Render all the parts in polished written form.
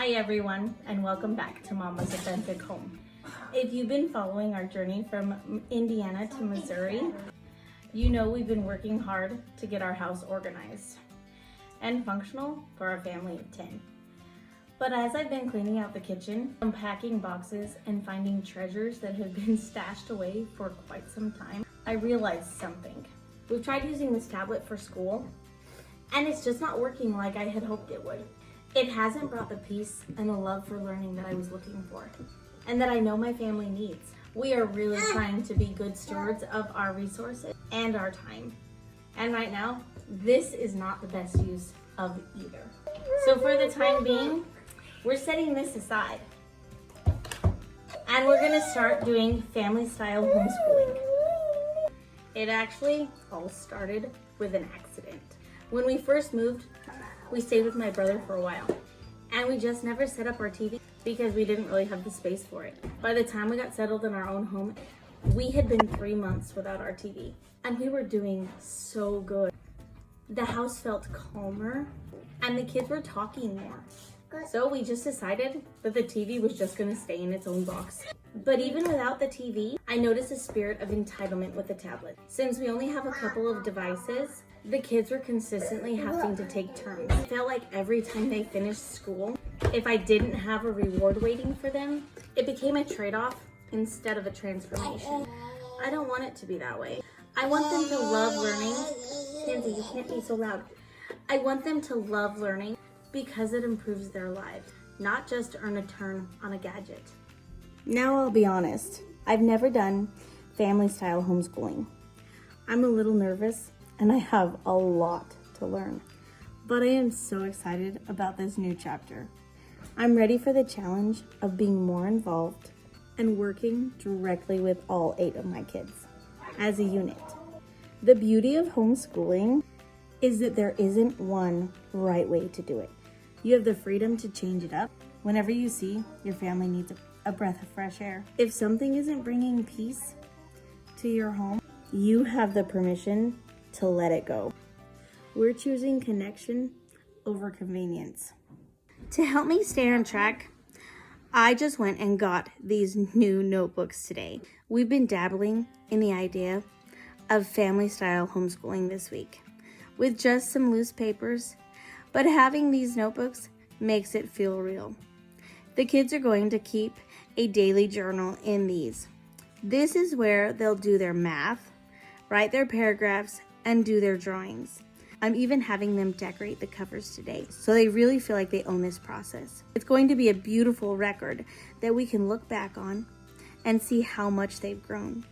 Hi everyone, and welcome back to Mama's Authentic Home. If you've been following our journey from Indiana to Missouri, you know we've been working hard to get our house organized and functional for our family of 10. But as I've been cleaning out the kitchen, unpacking boxes, and finding treasures that have been stashed away for quite some time, I realized something. We've tried using this tablet for school, and it's just not working like I had hoped it would. It hasn't brought the peace and the love for learning that I was looking for, and that I know my family needs. We are really trying to be good stewards of our resources and our time. And right now, this is not the best use of either. So for the time being, we're setting this aside. And we're gonna start doing family style homeschooling. It actually all started with an accident. When we first moved, we stayed with my brother for a while, and we just never set up our TV because we didn't really have the space for it. By the time we got settled in our own home, we had been 3 months without our TV, and we were doing so good. The house felt calmer, and the kids were talking more. So we just decided that the TV was just gonna stay in its own box. But even without the TV, I noticed a spirit of entitlement with the tablet. Since we only have a couple of devices, the kids were consistently having to take turns. It felt like every time they finished school, if I didn't have a reward waiting for them, it became a trade-off instead of a transformation. I don't want it to be that way. I want them to love learning. Kenzie, you can't be so loud. I want them to love learning because it improves their lives, not just to earn a turn on a gadget. Now I'll be honest, I've never done family style homeschooling. I'm a little nervous and I have a lot to learn, but I am so excited about this new chapter. I'm ready for the challenge of being more involved and working directly with all 8 of my kids as a unit. The beauty of homeschooling is that there isn't one right way to do it. You have the freedom to change it up whenever you see your family needs a breath of fresh air. If something isn't bringing peace to your home, you have the permission to let it go. We're choosing connection over convenience. To help me stay on track, I just went and got these new notebooks today. We've been dabbling in the idea of family style homeschooling this week with just some loose papers, but having these notebooks makes it feel real. The kids are going to keep a daily journal in these. This is where they'll do their math, write their paragraphs, and do their drawings. I'm even having them decorate the covers today, so they really feel like they own this process. It's going to be a beautiful record that we can look back on and see how much they've grown.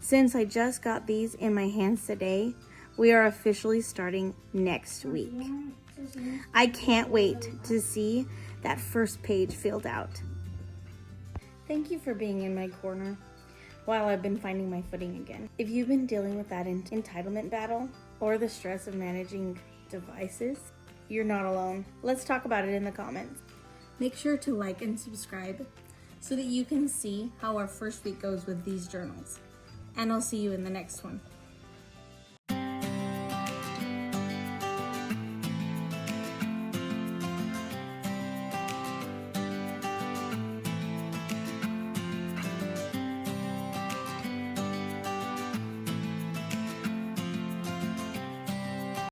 Since I just got these in my hands today, we are officially starting next week. I can't wait to see that first page filled out. Thank you for being in my corner while I've been finding my footing again. If you've been dealing with that entitlement battle or the stress of managing devices, you're not alone. Let's talk about it in the comments. Make sure to like and subscribe so that you can see how our first week goes with these journals. And I'll see you in the next one.